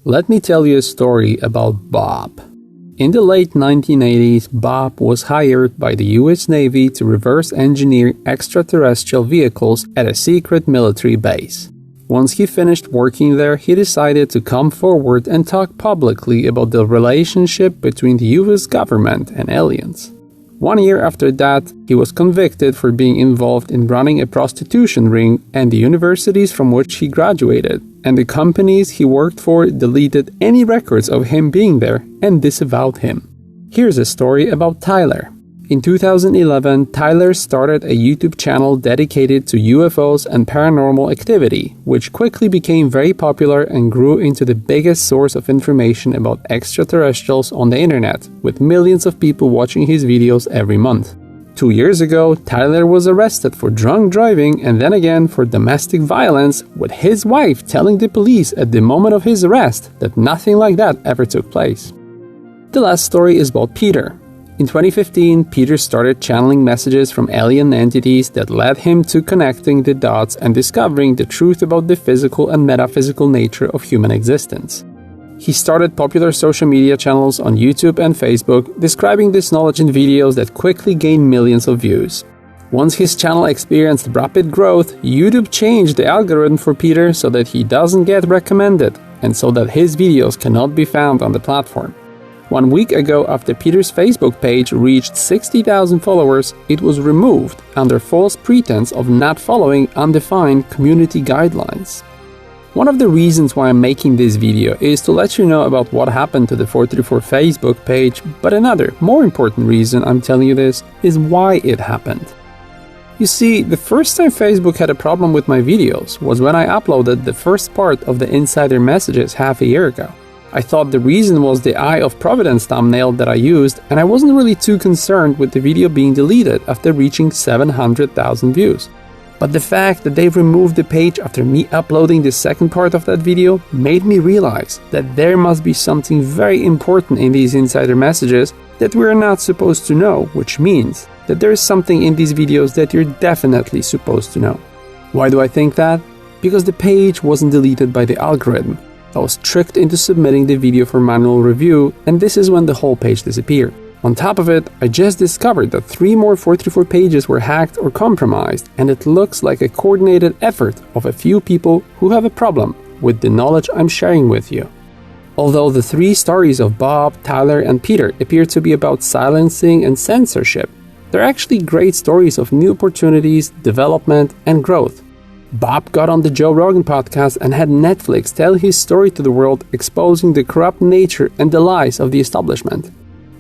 Let me tell you a story about Bob. In the late 1980s, Bob was hired by the US Navy to reverse engineer extraterrestrial vehicles at a secret military base. Once he finished working there, he decided to come forward and talk publicly about the relationship between the US government and aliens. 1 year after that, he was convicted for being involved in running a prostitution ring and the universities from which he graduated, and the companies he worked for deleted any records of him being there and disavowed him. Here's a story about Tyler. In 2011, Tyler started a YouTube channel dedicated to UFOs and paranormal activity, which quickly became very popular and grew into the biggest source of information about extraterrestrials on the internet, with millions of people watching his videos every month. 2 years ago, Tyler was arrested for drunk driving and then again for domestic violence, with his wife telling the police at the moment of his arrest that nothing like that ever took place. The last story is about Peter. In 2015, Peter started channeling messages from alien entities that led him to connecting the dots and discovering the truth about the physical and metaphysical nature of human existence. He started popular social media channels on YouTube and Facebook, describing this knowledge in videos that quickly gained millions of views. Once his channel experienced rapid growth, YouTube changed the algorithm for Peter so that he doesn't get recommended, and so that his videos cannot be found on the platform. 1 week ago, after Peter's Facebook page reached 60,000 followers, it was removed under false pretense of not following undefined community guidelines. One of the reasons why I'm making this video is to let you know about what happened to the 434 Facebook page, but another, more important reason I'm telling you this is why it happened. You see, the first time Facebook had a problem with my videos was when I uploaded the first part of the Insider Messages half a year ago. I thought the reason was the Eye of Providence thumbnail that I used, and I wasn't really too concerned with the video being deleted after reaching 700,000 views. But the fact that they've removed the page after me uploading the second part of that video made me realize that there must be something very important in these insider messages that we're not supposed to know, which means that there is something in these videos that you're definitely supposed to know. Why do I think that? Because the page wasn't deleted by the algorithm. I was tricked into submitting the video for manual review, and this is when the whole page disappeared. On top of it, I just discovered that 3 more 434 pages were hacked or compromised, and it looks like a coordinated effort of a few people who have a problem with the knowledge I'm sharing with you. Although the 3 stories of Bob, Tyler, and Peter appear to be about silencing and censorship, they're actually great stories of new opportunities, development, and growth. Bob got on the Joe Rogan podcast and had Netflix tell his story to the world, exposing the corrupt nature and the lies of the establishment.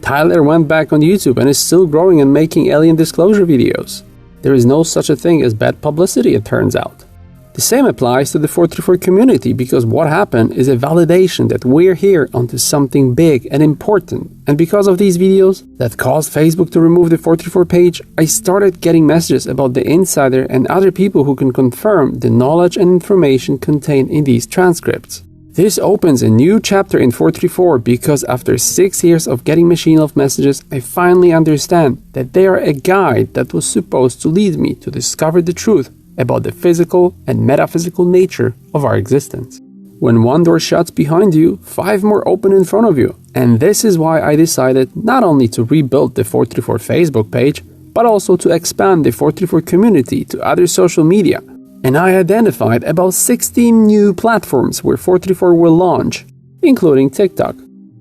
Tyler went back on YouTube and is still growing and making alien disclosure videos. There is no such a thing as bad publicity, it turns out. The same applies to the 434 community, because what happened is a validation that we're here onto something big and important. And because of these videos that caused Facebook to remove the 434 page, I started getting messages about the insider and other people who can confirm the knowledge and information contained in these transcripts. This opens a new chapter in 434 because after 6 years of getting machine-love messages, I finally understand that they are a guide that was supposed to lead me to discover the truth about the physical and metaphysical nature of our existence. When one door shuts behind you, 5 more open in front of you. And this is why I decided not only to rebuild the 434 Facebook page, but also to expand the 434 community to other social media. And I identified about 16 new platforms where 434 will launch, including TikTok.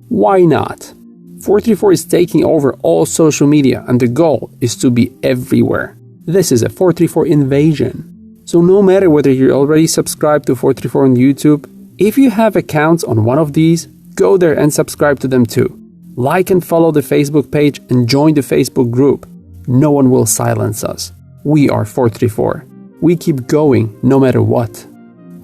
Why not? 434 is taking over all social media, and the goal is to be everywhere. This is a 434 invasion. So no matter whether you're already subscribed to 434 on YouTube, if you have accounts on one of these, go there and subscribe to them too. Like and follow the Facebook page and join the Facebook group. No one will silence us. We are 434. We keep going no matter what.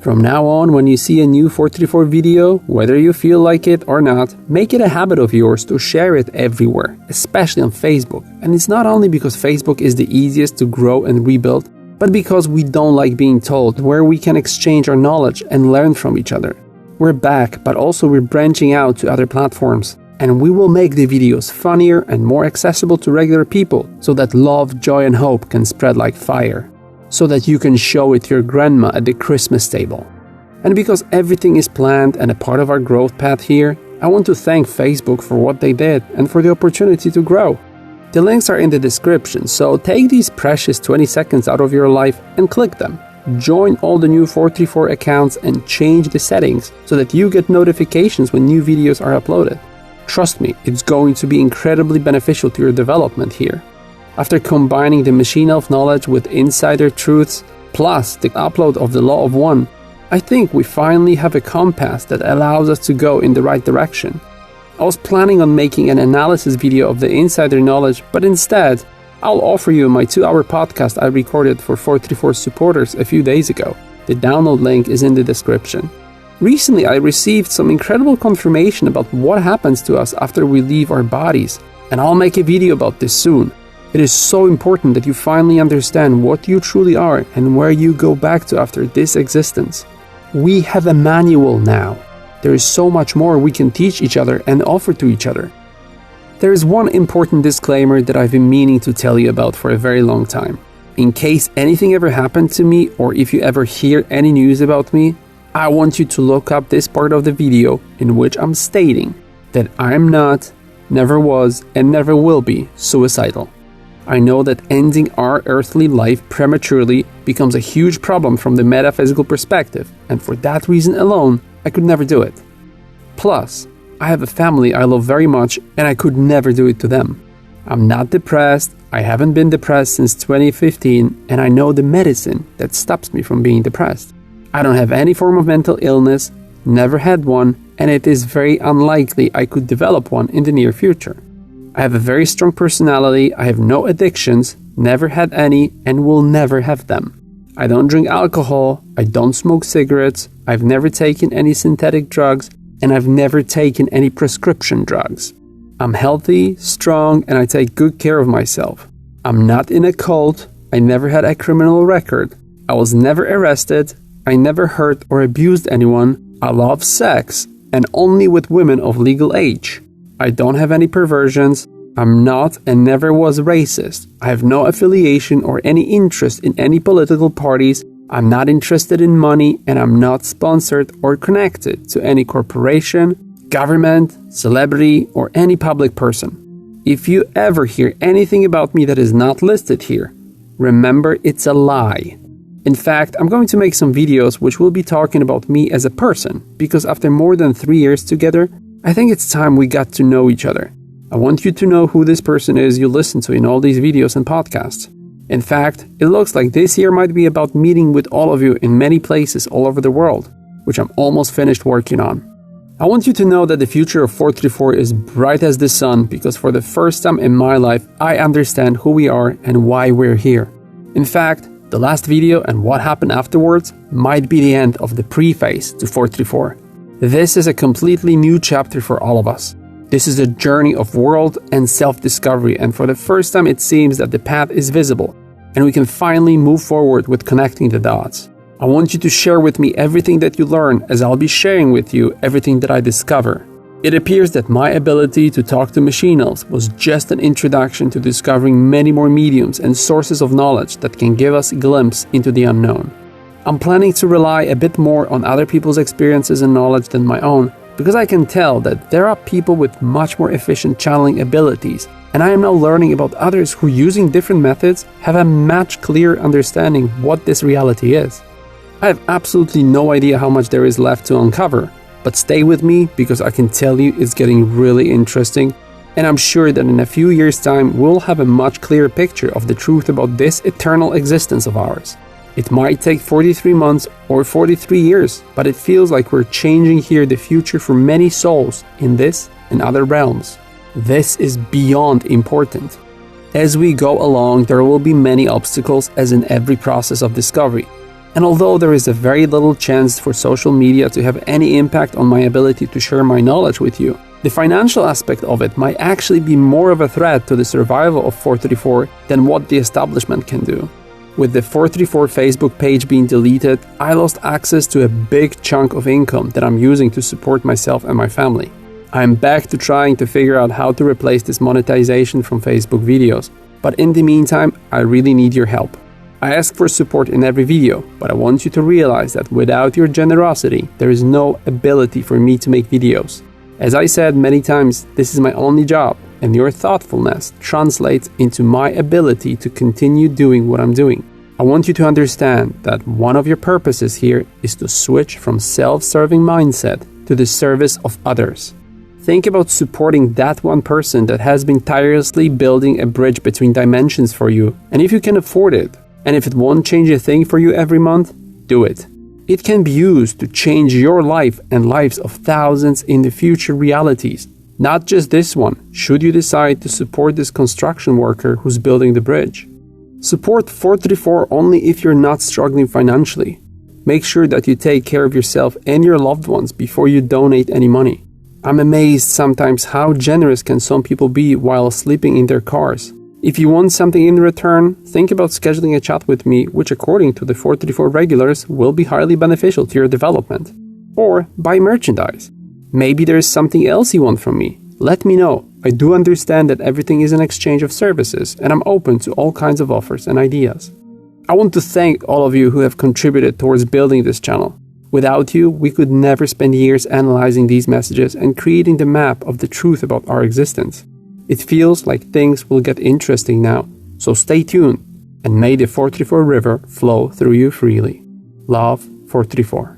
From now on, when you see a new 434 video, whether you feel like it or not, make it a habit of yours to share it everywhere, especially on Facebook. And it's not only because Facebook is the easiest to grow and rebuild, but because we don't like being told where we can exchange our knowledge and learn from each other. We're back, but also we're branching out to other platforms. And we will make the videos funnier and more accessible to regular people so that love, joy, and hope can spread like fire. So that you can show it to your grandma at the Christmas table. And because everything is planned and a part of our growth path here, I want to thank Facebook for what they did and for the opportunity to grow. The links are in the description, so take these precious 20 seconds out of your life and click them. Join all the new 434 accounts and change the settings so that you get notifications when new videos are uploaded. Trust me, it's going to be incredibly beneficial to your development here. After combining the Machine Elf knowledge with insider truths, plus the upload of the Law of One, I think we finally have a compass that allows us to go in the right direction. I was planning on making an analysis video of the insider knowledge, but instead, I'll offer you my 2-hour podcast I recorded for 434 supporters a few days ago. The download link is in the description. Recently, I received some incredible confirmation about what happens to us after we leave our bodies, and I'll make a video about this soon. It is so important that you finally understand what you truly are and where you go back to after this existence. We have a manual now. There is so much more we can teach each other and offer to each other. There is one important disclaimer that I've been meaning to tell you about for a very long time. In case anything ever happened to me, or if you ever hear any news about me, I want you to look up this part of the video in which I'm stating that I'm not, never was, and never will be suicidal. I know that ending our earthly life prematurely becomes a huge problem from the metaphysical perspective, and for that reason alone, I could never do it. Plus, I have a family I love very much, and I could never do it to them. I'm not depressed, I haven't been depressed since 2015, and I know the medicine that stops me from being depressed. I don't have any form of mental illness, never had one, and it is very unlikely I could develop one in the near future. I have a very strong personality, I have no addictions, never had any, and will never have them. I don't drink alcohol, I don't smoke cigarettes, I've never taken any synthetic drugs, and I've never taken any prescription drugs. I'm healthy, strong, and I take good care of myself. I'm not in a cult, I never had a criminal record, I was never arrested, I never hurt or abused anyone, I love sex, and only with women of legal age. I don't have any perversions, I'm not and never was racist, I have no affiliation or any interest in any political parties, I'm not interested in money, and I'm not sponsored or connected to any corporation, government, celebrity, or any public person. If you ever hear anything about me that is not listed here, remember it's a lie. In fact, I'm going to make some videos which will be talking about me as a person, because after more than 3 years together, I think it's time we got to know each other. I want you to know who this person is you listen to in all these videos and podcasts. In fact, it looks like this year might be about meeting with all of you in many places all over the world, which I'm almost finished working on. I want you to know that the future of 434 is bright as the sun, because for the first time in my life, I understand who we are and why we're here. In fact, the last video and what happened afterwards might be the end of the preface to 434. This is a completely new chapter for all of us. This is a journey of world and self-discovery, and for the first time it seems that the path is visible, and we can finally move forward with connecting the dots. I want you to share with me everything that you learn, as I'll be sharing with you everything that I discover. It appears that my ability to talk to machine elves was just an introduction to discovering many more mediums and sources of knowledge that can give us a glimpse into the unknown. I'm planning to rely a bit more on other people's experiences and knowledge than my own, because I can tell that there are people with much more efficient channeling abilities, and I am now learning about others who, using different methods, have a much clearer understanding what this reality is. I have absolutely no idea how much there is left to uncover, but stay with me because I can tell you it's getting really interesting, and I'm sure that in a few years' time we'll have a much clearer picture of the truth about this eternal existence of ours. It might take 43 months or 43 years, but it feels like we're changing here the future for many souls in this and other realms. This is beyond important. As we go along, there will be many obstacles, as in every process of discovery. And although there is a very little chance for social media to have any impact on my ability to share my knowledge with you, the financial aspect of it might actually be more of a threat to the survival of 434 than what the establishment can do. With the 434 Facebook page being deleted, I lost access to a big chunk of income that I'm using to support myself and my family. I'm back to trying to figure out how to replace this monetization from Facebook videos, but in the meantime, I really need your help. I ask for support in every video, but I want you to realize that without your generosity, there is no ability for me to make videos. As I said many times, this is my only job, and your thoughtfulness translates into my ability to continue doing what I'm doing. I want you to understand that one of your purposes here is to switch from self-serving mindset to the service of others. Think about supporting that one person that has been tirelessly building a bridge between dimensions for you, and if you can afford it, and if it won't change a thing for you every month, do it. It can be used to change your life and lives of thousands in the future realities, not just this one, should you decide to support this construction worker who's building the bridge. Support 434 only if you're not struggling financially. Make sure that you take care of yourself and your loved ones before you donate any money. I'm amazed sometimes how generous can some people be while sleeping in their cars. If you want something in return, think about scheduling a chat with me, which according to the 434 regulars will be highly beneficial to your development. Or buy merchandise. Maybe there is something else you want from me. Let me know. I do understand that everything is an exchange of services, and I'm open to all kinds of offers and ideas. I want to thank all of you who have contributed towards building this channel. Without you, we could never spend years analyzing these messages and creating the map of the truth about our existence. It feels like things will get interesting now, so stay tuned, and may the 434 river flow through you freely. Love, 434.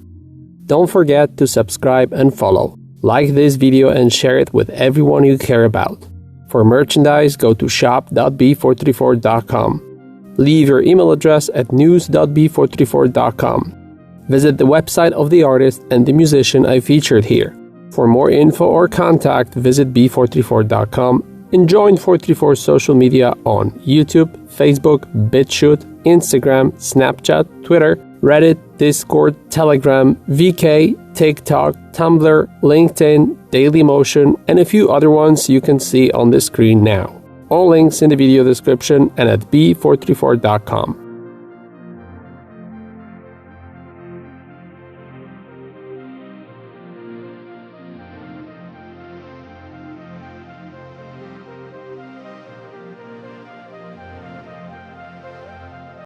Don't forget to subscribe and follow. Like this video and share it with everyone you care about. For merchandise, go to shop.b434.com. Leave your email address at news.b434.com. Visit the website of the artist and the musician I featured here. For more info or contact, visit b434.com and join 434's social media on YouTube, Facebook, BitChute, Instagram, Snapchat, Twitter, Reddit, Discord, Telegram, VK, TikTok, Tumblr, LinkedIn, Dailymotion, and a few other ones you can see on the screen now. All links in the video description and at b434.com.